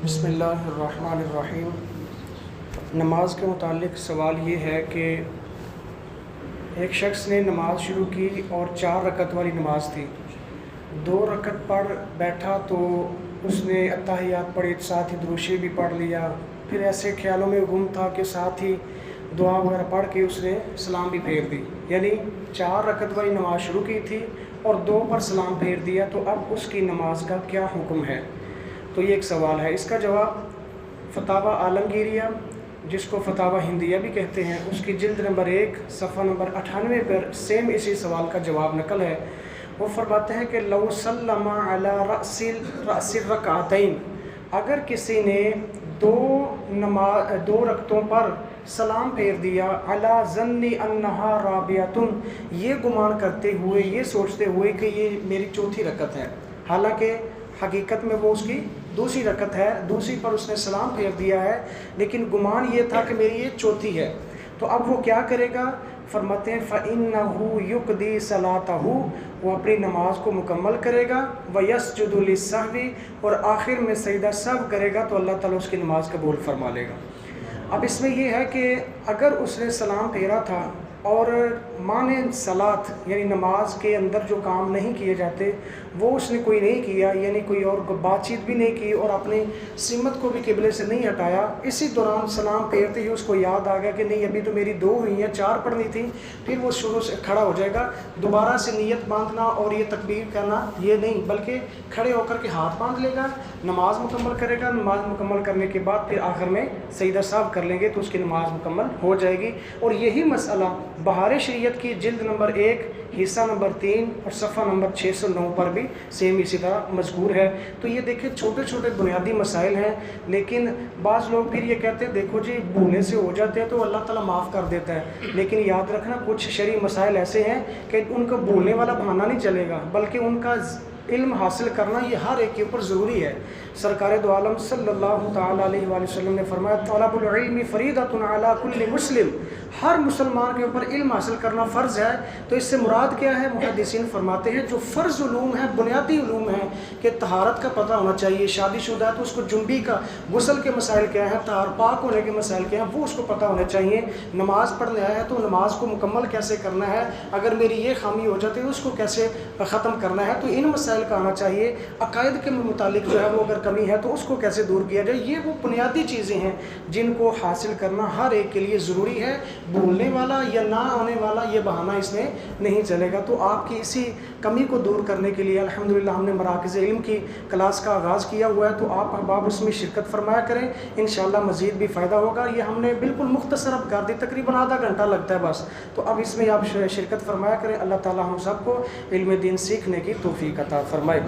بسم اللہ الرحمن الرحیم۔ نماز کے متعلق سوال یہ ہے کہ ایک شخص نے نماز شروع کی اور 4 رکعت والی نماز تھی، 2 رکعت پڑھ بیٹھا تو اس نے اتحیات پڑھی، ساتھ ہی درود شریف بھی پڑھ لیا، پھر ایسے خیالوں میں گم تھا کہ ساتھ ہی دعا وغیرہ پڑھ کے اس نے سلام بھی پھیر دی، یعنی 4 رکعت والی نماز شروع کی تھی اور 2 پر سلام پھیر دیا، تو اب اس کی نماز کا کیا حکم ہے؟ تو یہ ایک سوال ہے۔ اس کا جواب فتاوی عالمگیریہ، جس کو فتاوی ہندیہ بھی کہتے ہیں، اس کی جلد نمبر 1 صفحہ نمبر 98 پر سیم اسی سوال کا جواب نقل ہے۔ وہ فرماتے ہیں کہ لو سلم علی رأس الرکعتین، اگر کسی نے 2 رکعتوں پر سلام پھیر دیا، علی ظن انہا رابعۃ، یہ گمان کرتے ہوئے، یہ سوچتے ہوئے کہ یہ میری 4تھی رکعت ہے، حالانکہ حقیقت میں وہ اس کی 2ری رکعت ہے، 2ری پر اس نے سلام پھیر دیا ہے، لیکن گمان یہ تھا کہ میری یہ 4تھی ہے، تو اب وہ کیا کرے گا؟ فرماتے ہیں فَإِنَّهُ يُقْضِي صَلَاتَهُ، وہ اپنی نماز کو مکمل کرے گا، وَيَسْجُدُ لِلسَّهْوِ، اور آخر میں سجدہ سہو کرے گا تو اللہ تعالیٰ اس کی نماز قبول فرما لے گا۔ اب اس میں یہ ہے کہ اگر اس نے سلام پھیرا تھا اور معنی صلاۃ یعنی نماز کے اندر جو کام نہیں کیے جاتے وہ اس نے کوئی نہیں کیا، یعنی کوئی اور بات چیت بھی نہیں کی اور اپنی سمت کو بھی قبلے سے نہیں ہٹایا، اسی دوران سلام پھیرتے ہی اس کو یاد آ گیا کہ نہیں ابھی تو میری 2 ہوئی ہیں، 4 پڑھنی تھی، پھر وہ شروع سے کھڑا ہو جائے گا، دوبارہ سے نیت باندھنا اور یہ تکبیر کرنا یہ نہیں، بلکہ کھڑے ہو کر کے ہاتھ باندھ لے گا، نماز مکمل کرے گا، نماز مکمل کرنے کے بعد پھر آخر میں سجدہ سہو کر لیں گے تو اس کی نماز مکمل ہو جائے گی۔ اور یہی مسئلہ بہار شریعت کی جلد نمبر 1 حصہ نمبر 3 اور صفحہ نمبر 609 پر بھی سیم اسی طرح مذکور ہے۔ تو یہ دیکھیں چھوٹے چھوٹے بنیادی مسائل ہیں، لیکن بعض لوگ پھر یہ کہتے ہیں دیکھو جی بھولنے سے ہو جاتے ہیں تو اللہ تعالیٰ معاف کر دیتا ہے، لیکن یاد رکھنا کچھ شرعی مسائل ایسے ہیں کہ ان کو بھولنے والا بہانہ نہیں چلے گا، بلکہ ان کا علم حاصل کرنا یہ ہر ایک کے اوپر ضروری ہے۔ سرکار دو عالم صلی اللہ تعالیٰ علیہ وآلہ وسلم نے فرمایا طلب العلم فریضۃ علی کل مسلم، ہر مسلمان کے اوپر علم حاصل کرنا فرض ہے۔ تو اس سے مراد کیا ہے؟ محدثین فرماتے ہیں جو فرض علوم ہیں، بنیادی علوم ہیں کہ طہارت کا پتہ ہونا چاہیے، شادی شدہ ہے تو اس کو جنبی کا غسل کے مسائل کیا ہیں، طہار پاک ہونے کے مسائل کیا ہیں، وہ اس کو پتہ ہونے چاہیے۔ نماز پڑھنے آیا ہے تو نماز کو مکمل کیسے کرنا ہے، اگر میری یہ خامی ہو جاتی ہے اس کو کیسے ختم کرنا ہے، تو ان مسائل کا آنا چاہیے۔ عقائد کے متعلق جو ہے وہ اگر کمی ہے تو اس کو کیسے دور کیا جائے، یہ وہ بنیادی چیزیں ہیں جن کو حاصل کرنا ہر ایک کے لیے ضروری ہے۔ بھولنے والا یا نہ آنے والا یہ بہانہ اس میں نہیں چلے گا۔ تو آپ کی اسی کمی کو دور کرنے کے لیے الحمدللہ ہم نے مراکز علم کی کلاس کا آغاز کیا ہوا ہے، تو آپ احباب اس میں شرکت فرمایا کریں، انشاءاللہ مزید بھی فائدہ ہوگا۔ یہ ہم نے بالکل مختصر اب کر دی، تقریباً آدھا گھنٹہ لگتا ہے بس، تو اب اس میں آپ شرکت فرمایا کریں۔ اللہ تعالیٰ ہم سب کو علم دین سیکھنے کی توفیق عطا فرمائے۔